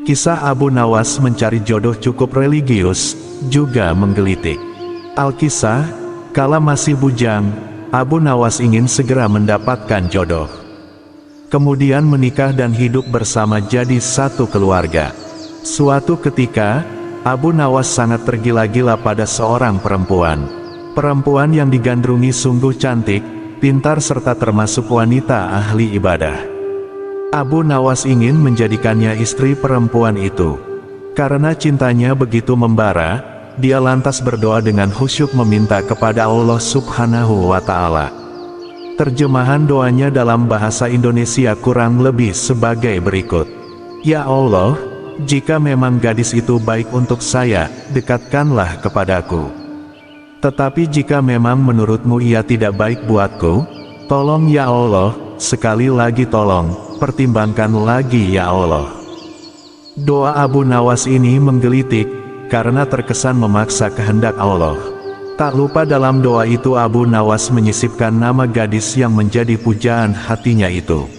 Kisah Abu Nawas mencari jodoh cukup religius, juga menggelitik. Alkisah, kala masih bujang, Abu Nawas ingin segera mendapatkan jodoh. Kemudian menikah dan hidup bersama jadi satu keluarga. Suatu ketika, Abu Nawas sangat tergila-gila pada seorang perempuan. Perempuan yang digandrungi sungguh cantik, pintar serta termasuk wanita ahli ibadah. Abu Nawas ingin menjadikannya istri perempuan itu. Karena cintanya begitu membara, dia lantas berdoa dengan khusyuk meminta kepada Allah Subhanahu wa Ta'ala. Terjemahan doanya dalam bahasa Indonesia kurang lebih sebagai berikut. Ya Allah, jika memang gadis itu baik untuk saya, dekatkanlah kepadaku. Tetapi jika memang menurutmu ia tidak baik buatku, tolong ya Allah, sekali lagi tolong, pertimbangkan lagi ya Allah. Doa Abu Nawas ini menggelitik, karena terkesan memaksa kehendak Allah. Tak lupa dalam doa itu Abu Nawas menyisipkan nama gadis yang menjadi pujaan hatinya itu.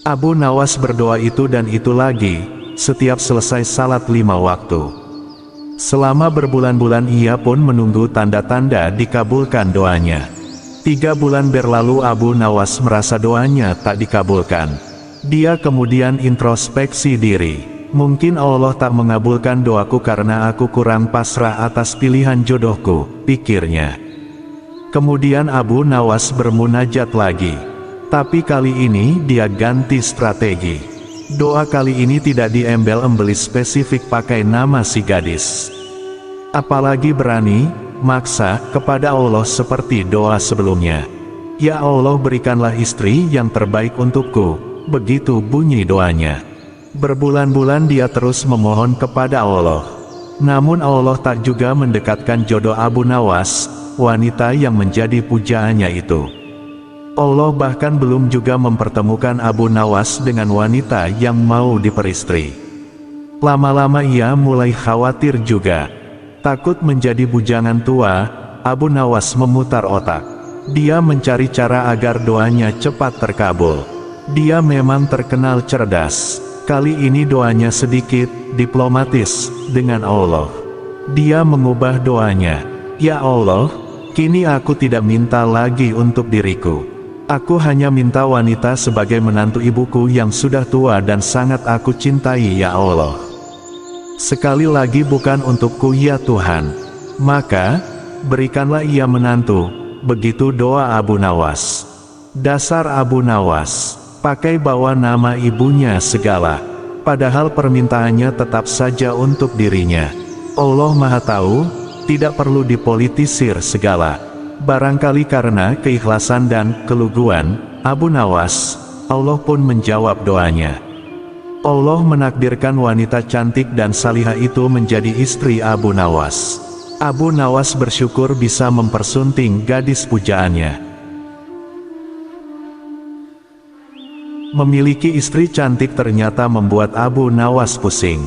Abu Nawas berdoa itu dan itu lagi, setiap selesai salat 5 waktu. Selama berbulan-bulan ia pun menunggu tanda-tanda dikabulkan doanya. 3 bulan berlalu Abu Nawas merasa doanya tak dikabulkan. Dia kemudian introspeksi diri. Mungkin Allah tak mengabulkan doaku karena aku kurang pasrah atas pilihan jodohku, pikirnya. Kemudian Abu Nawas bermunajat lagi. Tapi kali ini dia ganti strategi. Doa kali ini tidak diembel-embeli spesifik pakai nama si gadis. Apalagi berani maksa kepada Allah seperti doa sebelumnya. Ya Allah, berikanlah istri yang terbaik untukku, begitu bunyi doanya. Berbulan-bulan dia terus memohon kepada Allah. Namun Allah tak juga mendekatkan jodoh Abu Nawas, wanita yang menjadi pujaannya itu. Allah bahkan belum juga mempertemukan Abu Nawas dengan wanita yang mau diperistri. Lama-lama ia mulai khawatir juga. Takut menjadi bujangan tua, Abu Nawas memutar otak. Dia mencari cara agar doanya cepat terkabul. Dia memang terkenal cerdas. Kali ini doanya sedikit diplomatis dengan Allah. Dia mengubah doanya. Ya Allah, kini aku tidak minta lagi untuk diriku. Aku hanya minta wanita sebagai menantu ibuku yang sudah tua dan sangat aku cintai ya Allah. Sekali lagi bukan untukku ya Tuhan. Maka, berikanlah ia menantu. Begitu doa Abu Nawas. Dasar Abu Nawas, pakai bawa nama ibunya segala. Padahal permintaannya tetap saja untuk dirinya. Allah Maha Tahu, tidak perlu dipolitisir segala. Barangkali karena keikhlasan dan keluguan Abu Nawas, Allah pun menjawab doanya. Allah menakdirkan wanita cantik dan salihah itu menjadi istri Abu Nawas. Abu Nawas bersyukur bisa mempersunting gadis pujaannya. Memiliki istri cantik ternyata membuat Abu Nawas pusing.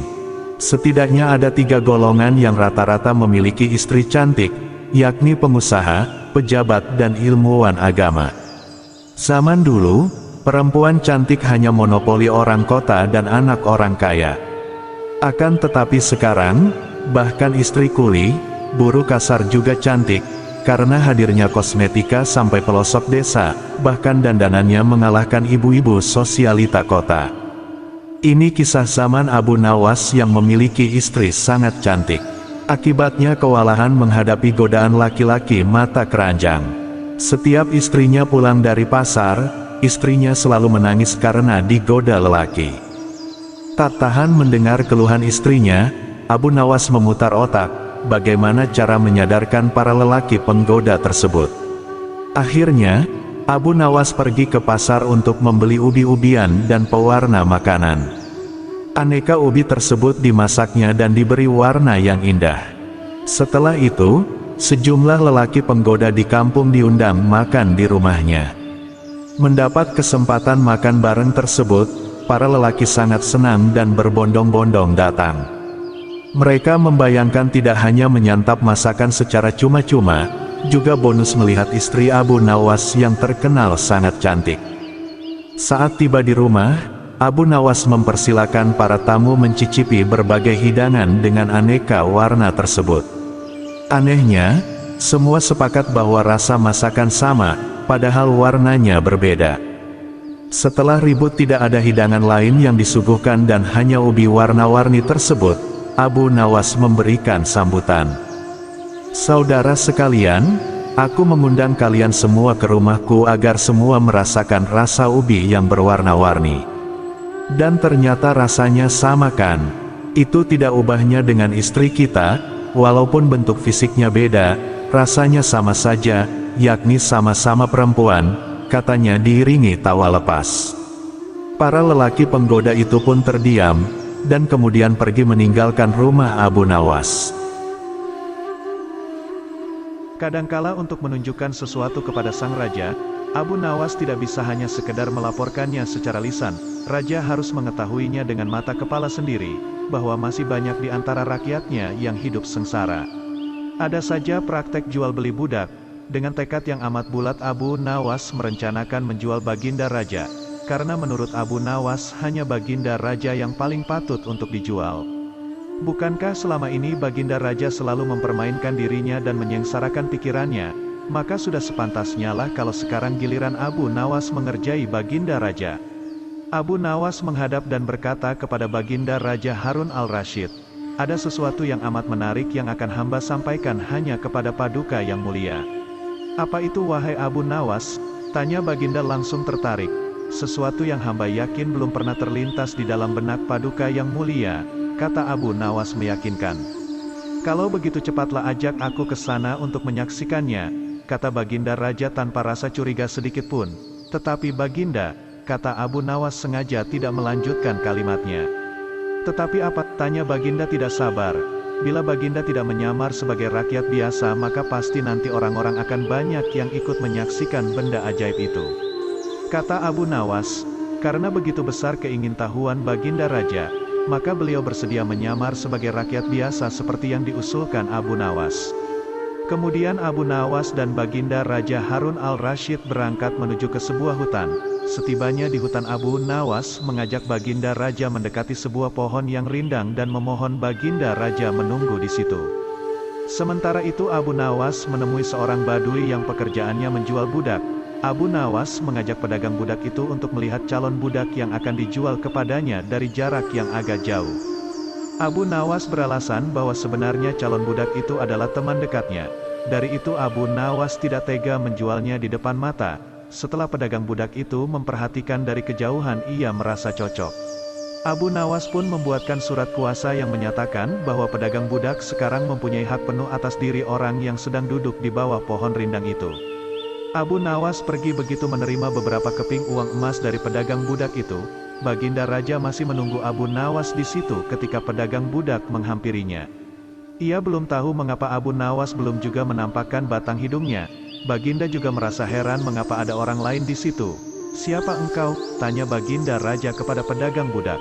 Setidaknya ada 3 golongan yang rata-rata memiliki istri cantik, yakni pengusaha, pejabat dan ilmuwan agama. Zaman dulu, perempuan cantik hanya monopoli orang kota dan anak orang kaya. Akan tetapi sekarang, bahkan istri kuli, buruh kasar juga cantik, karena hadirnya kosmetika sampai pelosok desa, bahkan dandanannya mengalahkan ibu-ibu sosialita kota. Ini kisah zaman Abu Nawas yang memiliki istri sangat cantik. Akibatnya kewalahan menghadapi godaan laki-laki mata keranjang. Setiap istrinya pulang dari pasar, istrinya selalu menangis karena digoda lelaki. Tak tahan mendengar keluhan istrinya, Abu Nawas memutar otak, bagaimana cara menyadarkan para lelaki penggoda tersebut. Akhirnya, Abu Nawas pergi ke pasar untuk membeli ubi-ubian dan pewarna makanan. Aneka ubi tersebut dimasaknya dan diberi warna yang indah. Setelah itu, sejumlah lelaki penggoda di kampung diundang makan di rumahnya. Mendapat kesempatan makan bareng tersebut, para lelaki sangat senang dan berbondong-bondong datang. Mereka membayangkan tidak hanya menyantap masakan secara cuma-cuma, juga bonus melihat istri Abu Nawas yang terkenal sangat cantik. Saat tiba di rumah, Abu Nawas mempersilakan para tamu mencicipi berbagai hidangan dengan aneka warna tersebut. Anehnya, semua sepakat bahwa rasa masakan sama, padahal warnanya berbeda. Setelah ribut tidak ada hidangan lain yang disuguhkan dan hanya ubi warna-warni tersebut, Abu Nawas memberikan sambutan. "Saudara sekalian, aku mengundang kalian semua ke rumahku agar semua merasakan rasa ubi yang berwarna-warni. Dan ternyata rasanya sama kan? Itu tidak ubahnya dengan istri kita, walaupun bentuk fisiknya beda, rasanya sama saja, yakni sama-sama perempuan," katanya diiringi tawa lepas. Para lelaki penggoda itu pun terdiam, dan kemudian pergi meninggalkan rumah Abu Nawas. Kadangkala untuk menunjukkan sesuatu kepada sang raja, Abu Nawas tidak bisa hanya sekedar melaporkannya secara lisan. Raja harus mengetahuinya dengan mata kepala sendiri, bahwa masih banyak di antara rakyatnya yang hidup sengsara. Ada saja praktek jual beli budak. Dengan tekad yang amat bulat Abu Nawas merencanakan menjual Baginda Raja, karena menurut Abu Nawas hanya Baginda Raja yang paling patut untuk dijual. Bukankah selama ini Baginda Raja selalu mempermainkan dirinya dan menyengsarakan pikirannya? Maka sudah sepantasnya lah kalau sekarang giliran Abu Nawas mengerjai Baginda Raja. Abu Nawas menghadap dan berkata kepada Baginda Raja Harun al-Rasyid, "Ada sesuatu yang amat menarik yang akan hamba sampaikan hanya kepada Paduka yang mulia." "Apa itu wahai Abu Nawas?" tanya Baginda langsung tertarik. "Sesuatu yang hamba yakin belum pernah terlintas di dalam benak Paduka yang mulia," kata Abu Nawas meyakinkan. "Kalau begitu cepatlah ajak aku ke sana untuk menyaksikannya," kata Baginda Raja tanpa rasa curiga sedikit pun. "Tetapi Baginda," kata Abu Nawas sengaja tidak melanjutkan kalimatnya. "Tetapi apa?" tanya Baginda tidak sabar. "Bila Baginda tidak menyamar sebagai rakyat biasa maka pasti nanti orang-orang akan banyak yang ikut menyaksikan benda ajaib itu," kata Abu Nawas. Karena begitu besar keingintahuan Baginda Raja, maka beliau bersedia menyamar sebagai rakyat biasa seperti yang diusulkan Abu Nawas. Kemudian Abu Nawas dan Baginda Raja Harun al-Rasyid berangkat menuju ke sebuah hutan. Setibanya di hutan, Abu Nawas mengajak Baginda Raja mendekati sebuah pohon yang rindang dan memohon Baginda Raja menunggu di situ. Sementara itu Abu Nawas menemui seorang badui yang pekerjaannya menjual budak. Abu Nawas mengajak pedagang budak itu untuk melihat calon budak yang akan dijual kepadanya dari jarak yang agak jauh. Abu Nawas beralasan bahwa sebenarnya calon budak itu adalah teman dekatnya. Dari itu Abu Nawas tidak tega menjualnya di depan mata. Setelah pedagang budak itu memperhatikan dari kejauhan, ia merasa cocok. Abu Nawas pun membuatkan surat kuasa yang menyatakan bahwa pedagang budak sekarang mempunyai hak penuh atas diri orang yang sedang duduk di bawah pohon rindang itu. Abu Nawas pergi begitu menerima beberapa keping uang emas dari pedagang budak itu. Baginda Raja masih menunggu Abu Nawas di situ ketika pedagang budak menghampirinya. Ia belum tahu mengapa Abu Nawas belum juga menampakkan batang hidungnya. Baginda juga merasa heran mengapa ada orang lain di situ. "Siapa engkau?" tanya Baginda Raja kepada pedagang budak.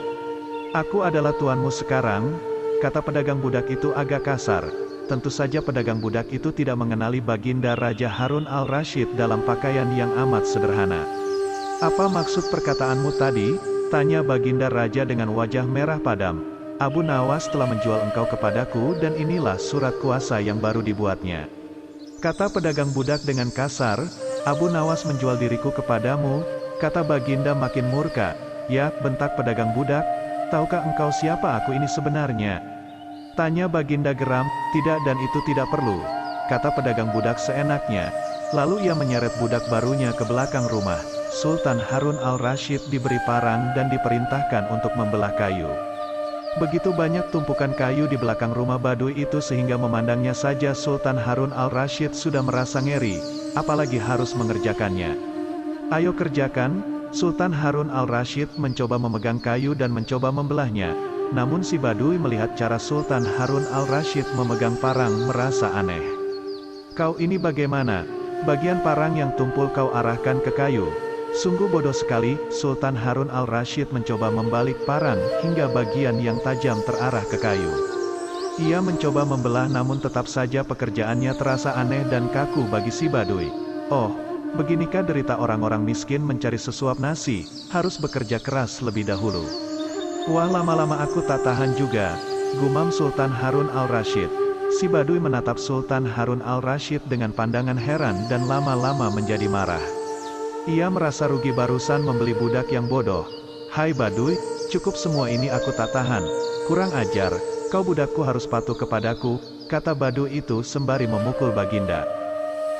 "Aku adalah tuanmu sekarang," kata pedagang budak itu agak kasar. Tentu saja pedagang budak itu tidak mengenali Baginda Raja Harun al-Rasyid dalam pakaian yang amat sederhana. "Apa maksud perkataanmu tadi?" tanya Baginda Raja dengan wajah merah padam. "Abu Nawas telah menjual engkau kepadaku dan inilah surat kuasa yang baru dibuatnya," kata pedagang budak dengan kasar. "Abu Nawas menjual diriku kepadamu," kata Baginda makin murka. "Ya," bentak pedagang budak, "tahukah engkau siapa aku ini sebenarnya?" tanya Baginda geram. "Tidak, dan itu tidak perlu," kata pedagang budak seenaknya. Lalu ia menyeret budak barunya ke belakang rumah. Sultan Harun al-Rasyid diberi parang dan diperintahkan untuk membelah kayu. Begitu banyak tumpukan kayu di belakang rumah Baduy itu sehingga memandangnya saja Sultan Harun al-Rasyid sudah merasa ngeri, apalagi harus mengerjakannya. "Ayo kerjakan," Sultan Harun al-Rasyid mencoba memegang kayu dan mencoba membelahnya. Namun si Baduy melihat cara Sultan Harun al-Rasyid memegang parang merasa aneh. "Kau ini bagaimana? Bagian parang yang tumpul kau arahkan ke kayu. Sungguh bodoh sekali." Sultan Harun al-Rasyid mencoba membalik parang hingga bagian yang tajam terarah ke kayu. Ia mencoba membelah namun tetap saja pekerjaannya terasa aneh dan kaku bagi si Baduy. "Oh, Beginikah derita orang-orang miskin mencari sesuap nasi, harus bekerja keras lebih dahulu. Wah, lama-lama aku tak tahan juga, gumam Sultan Harun al-Rasyid. Si Baduy menatap Sultan Harun al-Rasyid dengan pandangan heran dan lama-lama menjadi marah. Ia merasa rugi barusan membeli budak yang bodoh. Hai Baduy, cukup semua ini aku tak tahan. Kurang ajar, kau budakku harus patuh kepadaku, kata Baduy itu sembari memukul Baginda.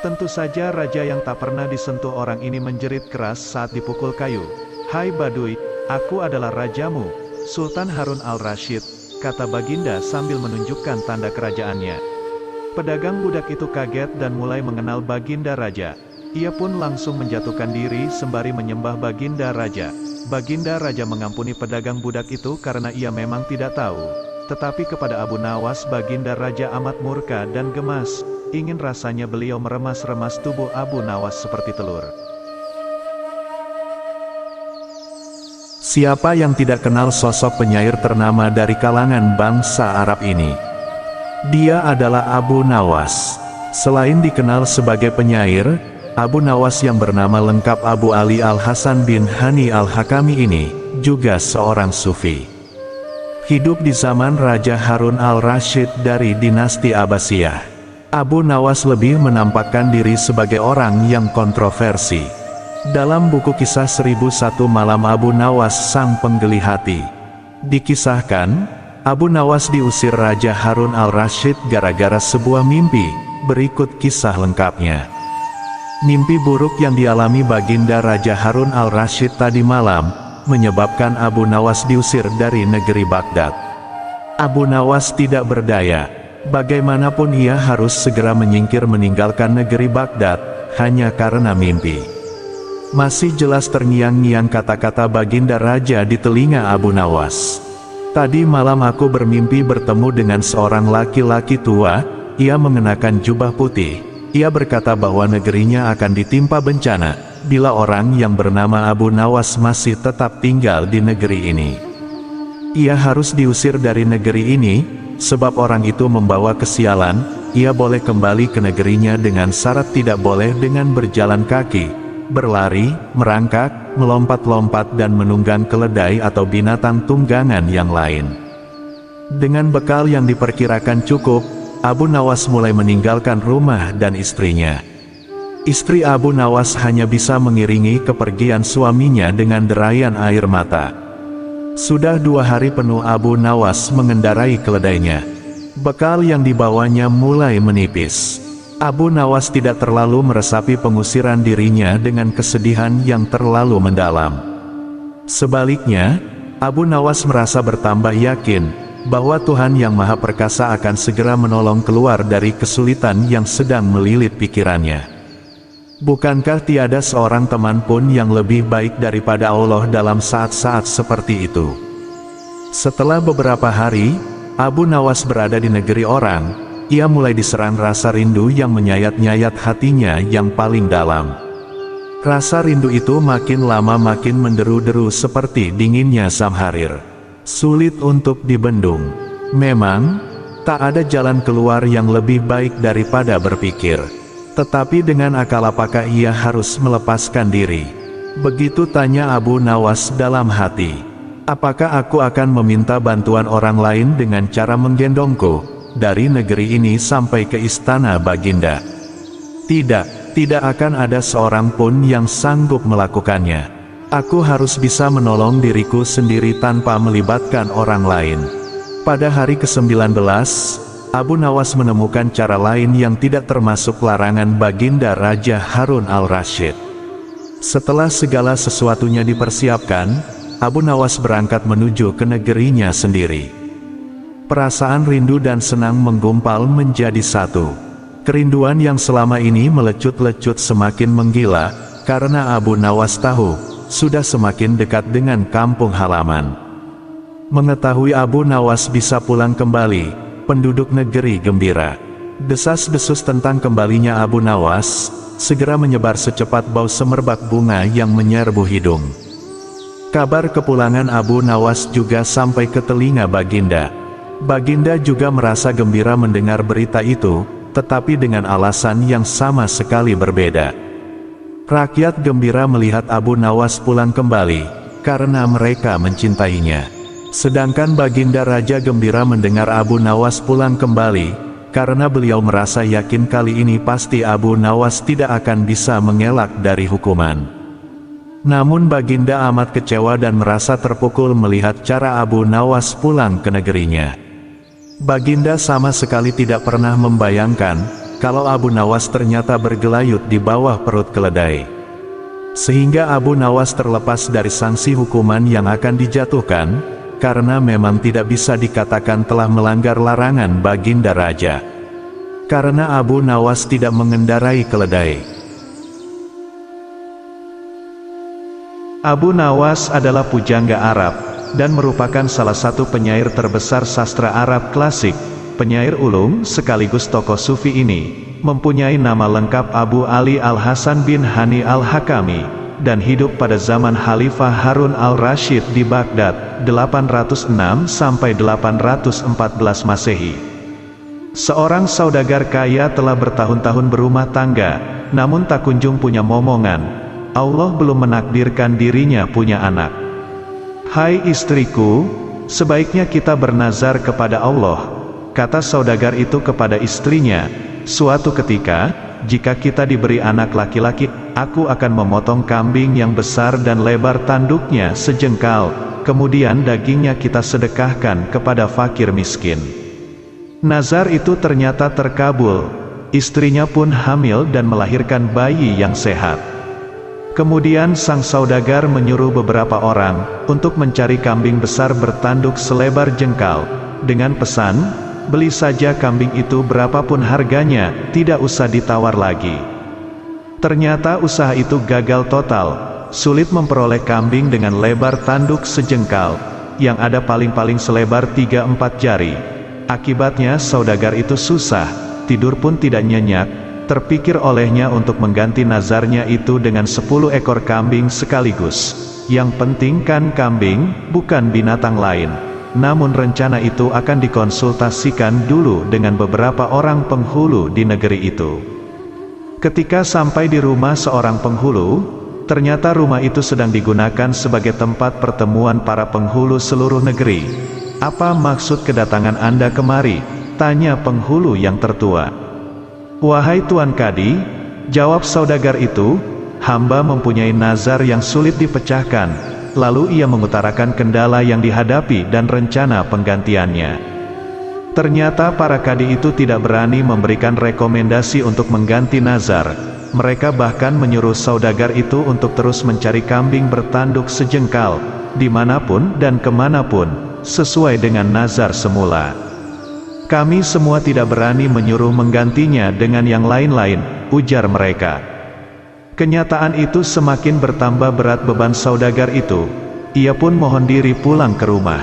Tentu saja raja yang tak pernah disentuh orang ini menjerit keras saat dipukul kayu. Hai Baduy, aku adalah rajamu, Sultan Harun al-Rasyid, kata Baginda sambil menunjukkan tanda kerajaannya. Pedagang budak itu kaget dan mulai mengenal Baginda Raja. Ia pun langsung menjatuhkan diri sembari menyembah Baginda Raja. Baginda Raja mengampuni pedagang budak itu karena ia memang tidak tahu. Tetapi kepada Abu Nawas Baginda Raja amat murka dan gemas. Ingin rasanya beliau meremas-remas tubuh Abu Nawas seperti telur. Siapa yang tidak kenal sosok penyair ternama dari kalangan bangsa Arab ini? Dia adalah Abu Nawas. Selain dikenal sebagai penyair, Abu Nawas yang bernama lengkap Abu Ali Al-Hasan bin Hani Al-Hakami ini juga seorang sufi. Hidup di zaman Raja Harun al-Rasyid dari dinasti Abbasiyah. Abu Nawas lebih menampakkan diri sebagai orang yang kontroversi. Dalam buku kisah 1001 Malam Abu Nawas Sang Penggeli Hati, dikisahkan, Abu Nawas diusir Raja Harun al-Rasyid gara-gara sebuah mimpi. Berikut kisah lengkapnya. Mimpi buruk yang dialami Baginda Raja Harun al-Rasyid tadi malam, menyebabkan Abu Nawas diusir dari negeri Baghdad. Abu Nawas tidak berdaya. Bagaimanapun ia harus segera menyingkir meninggalkan negeri Baghdad, hanya karena mimpi. Masih jelas terngiang-ngiang kata-kata Baginda Raja di telinga Abu Nawas. Tadi malam aku bermimpi bertemu dengan seorang laki-laki tua, ia mengenakan jubah putih. Ia berkata bahwa negerinya akan ditimpa bencana, bila orang yang bernama Abu Nawas masih tetap tinggal di negeri ini. Ia harus diusir dari negeri ini, sebab orang itu membawa kesialan. Ia boleh kembali ke negerinya dengan syarat tidak boleh dengan berjalan kaki, berlari, merangkak, melompat-lompat dan menunggang keledai atau binatang tunggangan yang lain. Dengan bekal yang diperkirakan cukup, Abu Nawas mulai meninggalkan rumah dan istrinya. Istri Abu Nawas hanya bisa mengiringi kepergian suaminya dengan derayan air mata. Sudah 2 hari penuh Abu Nawas mengendarai keledainya. Bekal yang dibawanya mulai menipis. Abu Nawas tidak terlalu meresapi pengusiran dirinya dengan kesedihan yang terlalu mendalam. Sebaliknya, Abu Nawas merasa bertambah yakin bahwa Tuhan Yang Maha Perkasa akan segera menolong keluar dari kesulitan yang sedang melilit pikirannya. Bukankah tiada seorang teman pun yang lebih baik daripada Allah dalam saat-saat seperti itu? Setelah beberapa hari, Abu Nawas berada di negeri orang, ia mulai diserang rasa rindu yang menyayat-nyayat hatinya yang paling dalam. Rasa rindu itu makin lama makin menderu-deru seperti dinginnya samharir. Sulit untuk dibendung. Memang, tak ada jalan keluar yang lebih baik daripada berpikir. Tetapi dengan akal apakah ia harus melepaskan diri? Begitu tanya Abu Nawas dalam hati. Apakah aku akan meminta bantuan orang lain dengan cara menggendongku dari negeri ini sampai ke istana Baginda? Tidak, tidak akan ada seorang pun yang sanggup melakukannya. Aku harus bisa menolong diriku sendiri tanpa melibatkan orang lain. Pada hari ke-19, Abu Nawas menemukan cara lain yang tidak termasuk larangan Baginda Raja Harun al-Rasyid. Setelah segala sesuatunya dipersiapkan, Abu Nawas berangkat menuju ke negerinya sendiri. Perasaan rindu dan senang menggumpal menjadi satu. Kerinduan yang selama ini melecut-lecut semakin menggila, karena Abu Nawas tahu, sudah semakin dekat dengan kampung halaman. Mengetahui Abu Nawas bisa pulang kembali, penduduk negeri gembira. Desas-desus tentang kembalinya Abu Nawas segera menyebar secepat bau semerbak bunga yang menyerbu hidung. Kabar kepulangan Abu Nawas juga sampai ke telinga Baginda. Baginda juga merasa gembira mendengar berita itu, tetapi dengan alasan yang sama sekali berbeda. Rakyat gembira melihat Abu Nawas pulang kembali, karena mereka mencintainya. Sedangkan Baginda Raja gembira mendengar Abu Nawas pulang kembali, karena beliau merasa yakin kali ini pasti Abu Nawas tidak akan bisa mengelak dari hukuman. Namun Baginda amat kecewa dan merasa terpukul melihat cara Abu Nawas pulang ke negerinya. Baginda sama sekali tidak pernah membayangkan, kalau Abu Nawas ternyata bergelayut di bawah perut keledai. Sehingga Abu Nawas terlepas dari sanksi hukuman yang akan dijatuhkan, karena memang tidak bisa dikatakan telah melanggar larangan Baginda Raja. Karena Abu Nawas tidak mengendarai keledai. Abu Nawas adalah pujangga Arab, dan merupakan salah satu penyair terbesar sastra Arab klasik. Penyair ulung sekaligus tokoh sufi ini, mempunyai nama lengkap Abu Ali Al-Hasan bin Hani Al-Hakami, dan hidup pada zaman Khalifah Harun Al-Rashid di Baghdad, 806-814 Masehi. Seorang saudagar kaya telah bertahun-tahun berumah tangga, namun tak kunjung punya momongan. Allah belum menakdirkan dirinya punya anak. "Hai istriku, sebaiknya kita bernazar kepada Allah," kata saudagar itu kepada istrinya. "Suatu ketika, jika kita diberi anak laki-laki, aku akan memotong kambing yang besar dan lebar tanduknya sejengkal, kemudian dagingnya kita sedekahkan kepada fakir miskin." Nazar itu ternyata terkabul. Istrinya pun hamil dan melahirkan bayi yang sehat. Kemudian sang saudagar menyuruh beberapa orang untuk mencari kambing besar bertanduk selebar jengkal, dengan pesan, "Beli saja kambing itu berapapun harganya, tidak usah ditawar lagi." Ternyata usaha itu gagal total. Sulit memperoleh kambing dengan lebar tanduk sejengkal, yang ada paling-paling selebar 3-4 jari. Akibatnya saudagar itu susah, tidur pun tidak nyenyak. Terpikir olehnya untuk mengganti nazarnya itu dengan 10 ekor kambing sekaligus. Yang penting kan kambing, bukan binatang lain. Namun rencana itu akan dikonsultasikan dulu dengan beberapa orang penghulu di negeri itu. Ketika sampai di rumah seorang penghulu, ternyata rumah itu sedang digunakan sebagai tempat pertemuan para penghulu seluruh negeri. "Apa maksud kedatangan Anda kemari?" tanya penghulu yang tertua. "Wahai Tuan Kadi," jawab saudagar itu, "hamba mempunyai nazar yang sulit dipecahkan." Lalu ia mengutarakan kendala yang dihadapi dan rencana penggantiannya. Ternyata para kadi itu tidak berani memberikan rekomendasi untuk mengganti nazar. Mereka bahkan menyuruh saudagar itu untuk terus mencari kambing bertanduk sejengkal, dimanapun dan kemanapun, sesuai dengan nazar semula. "Kami semua tidak berani menyuruh menggantinya dengan yang lain-lain," ujar mereka. Kenyataan itu semakin bertambah berat beban saudagar itu. Ia pun mohon diri pulang ke rumah.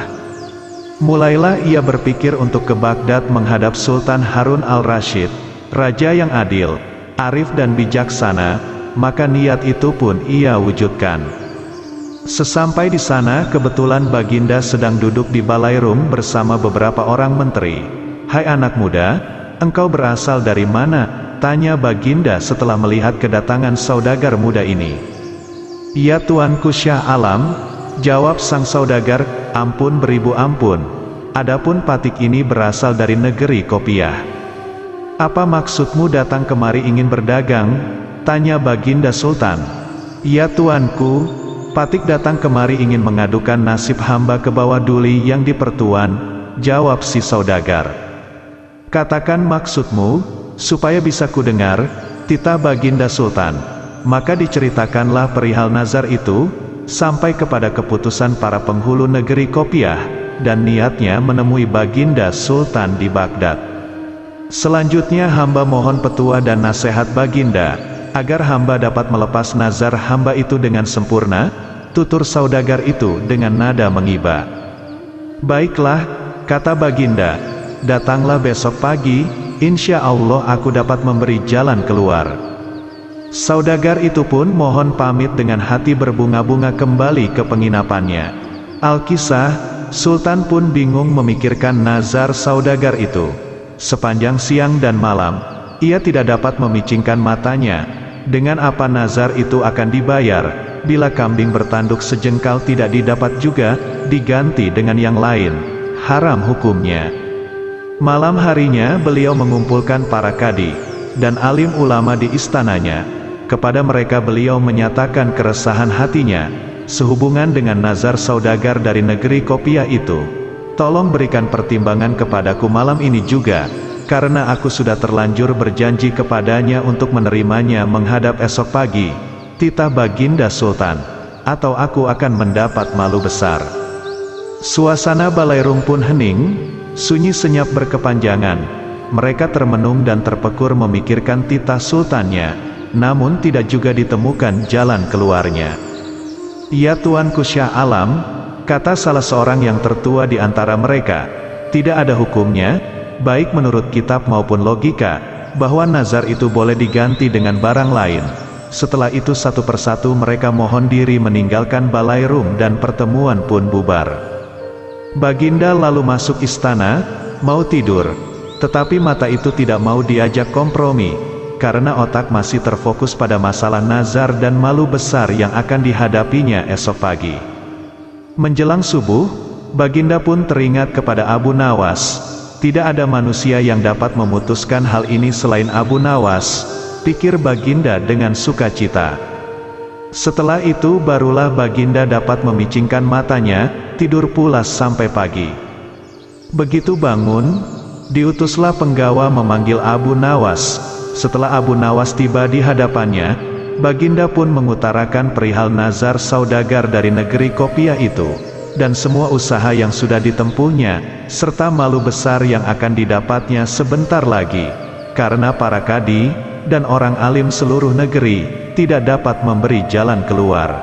Mulailah ia berpikir untuk ke Baghdad menghadap Sultan Harun Al-Rashid, raja yang adil, arif dan bijaksana. Maka niat itu pun ia wujudkan. Sesampai di sana, kebetulan Baginda sedang duduk di Balairum bersama beberapa orang menteri. "Hai anak muda, engkau berasal dari mana?" tanya Baginda setelah melihat kedatangan saudagar muda ini. "Ya tuanku Syah Alam," jawab sang saudagar, "ampun beribu ampun. Adapun patik ini berasal dari negeri Kopiah." "Apa maksudmu datang kemari ingin berdagang?" tanya Baginda Sultan. "Ya tuanku, patik datang kemari ingin mengadukan nasib hamba ke bawah duli yang di pertuan," jawab si saudagar. "Katakan maksudmu, supaya bisa kudengar," titah Baginda Sultan. Maka diceritakanlah perihal nazar itu, sampai kepada keputusan para penghulu negeri Kopiah, dan niatnya menemui Baginda Sultan di Baghdad. "Selanjutnya hamba mohon petua dan nasihat Baginda, agar hamba dapat melepas nazar hamba itu dengan sempurna," tutur saudagar itu dengan nada mengiba. "Baiklah," kata Baginda, "datanglah besok pagi, insya Allah aku dapat memberi jalan keluar." Saudagar itu pun mohon pamit dengan hati berbunga-bunga kembali ke penginapannya. Alkisah, Sultan pun bingung memikirkan nazar saudagar itu. Sepanjang siang dan malam, ia tidak dapat memicingkan matanya. dengan apa nazar itu akan dibayar, bila kambing bertanduk sejengkal tidak didapat juga, diganti dengan yang lain, haram hukumnya. Malam harinya beliau mengumpulkan para kadi dan alim ulama di istananya. Kepada mereka beliau menyatakan keresahan hatinya, sehubungan dengan nazar saudagar dari negeri Kopiah itu. Tolong berikan pertimbangan kepadaku malam ini juga, karena aku sudah terlanjur berjanji kepadanya untuk menerimanya menghadap esok pagi, titah Baginda Sultan, atau aku akan mendapat malu besar. Suasana Balairung pun hening, sunyi senyap berkepanjangan. Mereka termenung dan terpekur memikirkan titah sultannya, namun tidak juga ditemukan jalan keluarnya. "Ya Tuanku Syah Alam," kata salah seorang yang tertua di antara mereka, "tidak ada hukumnya, baik menurut kitab maupun logika, bahwa nazar itu boleh diganti dengan barang lain." Setelah itu satu persatu mereka mohon diri meninggalkan Balairung dan pertemuan pun bubar. Baginda lalu masuk istana, mau tidur, tetapi mata itu tidak mau diajak kompromi, karena otak masih terfokus pada masalah nazar dan malu besar yang akan dihadapinya esok pagi. Menjelang subuh, Baginda pun teringat kepada Abu Nawas. Tidak ada manusia yang dapat memutuskan hal ini selain Abu Nawas, pikir Baginda dengan sukacita. Setelah itu barulah Baginda dapat memicingkan matanya, tidur pulas sampai pagi. Begitu bangun, diutuslah penggawa memanggil Abu Nawas. Setelah Abu Nawas tiba di hadapannya, Baginda pun mengutarakan perihal nazar saudagar dari negeri Kopiah itu, dan semua usaha yang sudah ditempuhnya, serta malu besar yang akan didapatnya sebentar lagi, karena para kadi dan orang alim seluruh negeri tidak dapat memberi jalan keluar.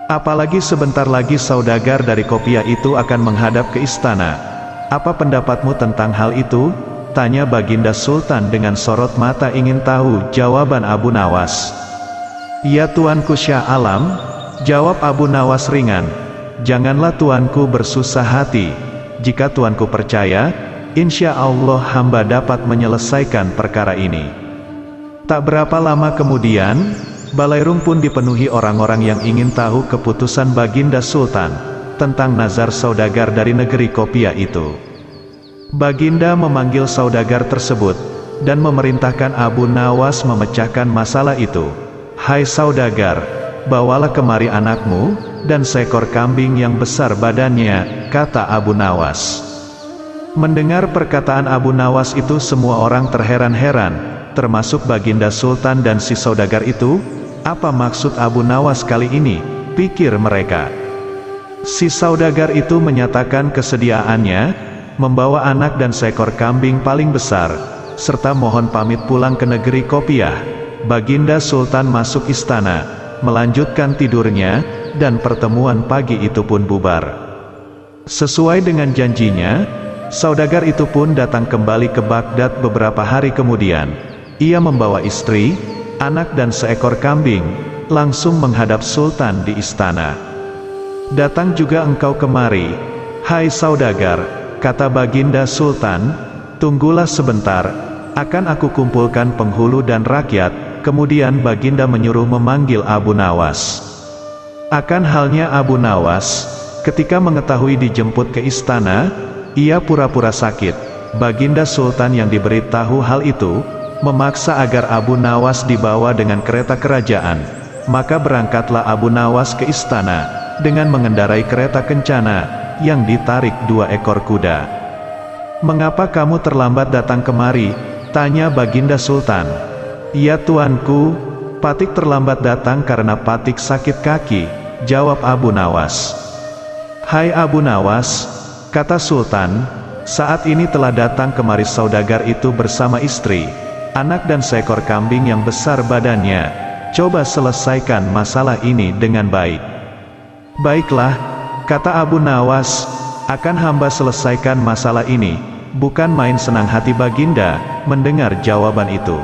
Apalagi sebentar lagi saudagar dari Kopiah itu akan menghadap ke istana. Apa pendapatmu tentang hal itu? Tanya Baginda Sultan dengan sorot mata ingin tahu jawaban Abu Nawas. "Ya Tuanku Syah Alam," jawab Abu Nawas ringan, "janganlah tuanku bersusah hati. Jika tuanku percaya, insya Allah hamba dapat menyelesaikan perkara ini." Tak berapa lama kemudian, Balairung pun dipenuhi orang-orang yang ingin tahu keputusan Baginda Sultan tentang nazar saudagar dari negeri Kopiah itu. Baginda memanggil saudagar tersebut dan memerintahkan Abu Nawas memecahkan masalah itu. "Hai saudagar, bawalah kemari anakmu dan seekor kambing yang besar badannya," kata Abu Nawas. Mendengar perkataan Abu Nawas itu semua orang terheran-heran, termasuk Baginda Sultan dan si saudagar itu. Apa maksud Abu Nawas kali ini? Pikir mereka. Si saudagar itu menyatakan kesediaannya membawa anak dan seekor kambing paling besar, serta mohon pamit pulang ke negeri Kopiah. Baginda Sultan masuk istana, melanjutkan tidurnya, dan pertemuan pagi itu pun bubar. Sesuai dengan janjinya, saudagar itu pun datang kembali ke Baghdad beberapa hari kemudian. Ia membawa istri, anak dan seekor kambing, langsung menghadap Sultan di istana. "Datang juga engkau kemari, hai saudagar," kata Baginda Sultan. "Tunggulah sebentar, akan aku kumpulkan penghulu dan rakyat." Kemudian Baginda menyuruh memanggil Abu Nawas. Akan halnya Abu Nawas, ketika mengetahui dijemput ke istana, ia pura-pura sakit. Baginda Sultan yang diberitahu hal itu, memaksa agar Abu Nawas dibawa dengan kereta kerajaan. Maka berangkatlah Abu Nawas ke istana, dengan mengendarai kereta kencana, yang ditarik 2 ekor kuda. "Mengapa kamu terlambat datang kemari?" tanya Baginda Sultan. "Ya tuanku, Patik terlambat datang karena Patik sakit kaki," jawab Abu Nawas. "Hai Abu Nawas," kata Sultan, "saat ini telah datang kemari saudagar itu bersama istri, anak dan seekor kambing yang besar badannya. Coba selesaikan masalah ini dengan baik." "Baiklah," kata Abu Nawas, "akan hamba selesaikan masalah ini." Bukan main senang hati Baginda mendengar jawaban itu.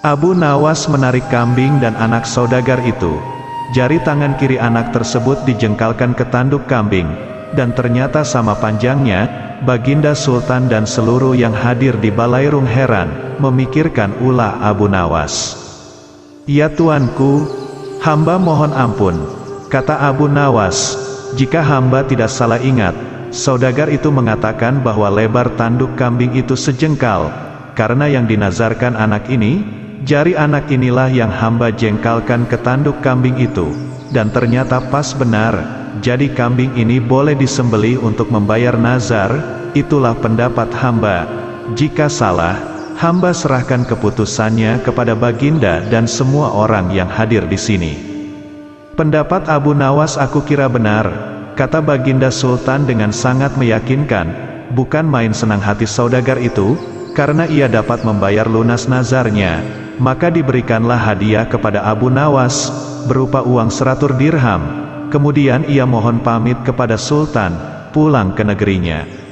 Abu Nawas menarik kambing dan anak saudagar itu. Jari tangan kiri anak tersebut dijengkalkan ke tanduk kambing, dan ternyata sama panjangnya. Baginda Sultan dan seluruh yang hadir di Balairung heran, memikirkan ulah Abu Nawas. "Ya tuanku, hamba mohon ampun," kata Abu Nawas. "Jika hamba tidak salah ingat, saudagar itu mengatakan bahwa lebar tanduk kambing itu sejengkal. Karena yang dinazarkan anak ini, jari anak inilah yang hamba jengkalkan ke tanduk kambing itu. Dan ternyata pas benar, jadi kambing ini boleh disembelih untuk membayar nazar. Itulah pendapat hamba. Jika salah, hamba serahkan keputusannya kepada Baginda dan semua orang yang hadir di sini." "Pendapat Abu Nawas aku kira benar," kata Baginda Sultan dengan sangat meyakinkan. Bukan main senang hati saudagar itu, karena ia dapat membayar lunas nazarnya. Maka diberikanlah hadiah kepada Abu Nawas, berupa uang 100 dirham. Kemudian ia mohon pamit kepada Sultan, pulang ke negerinya.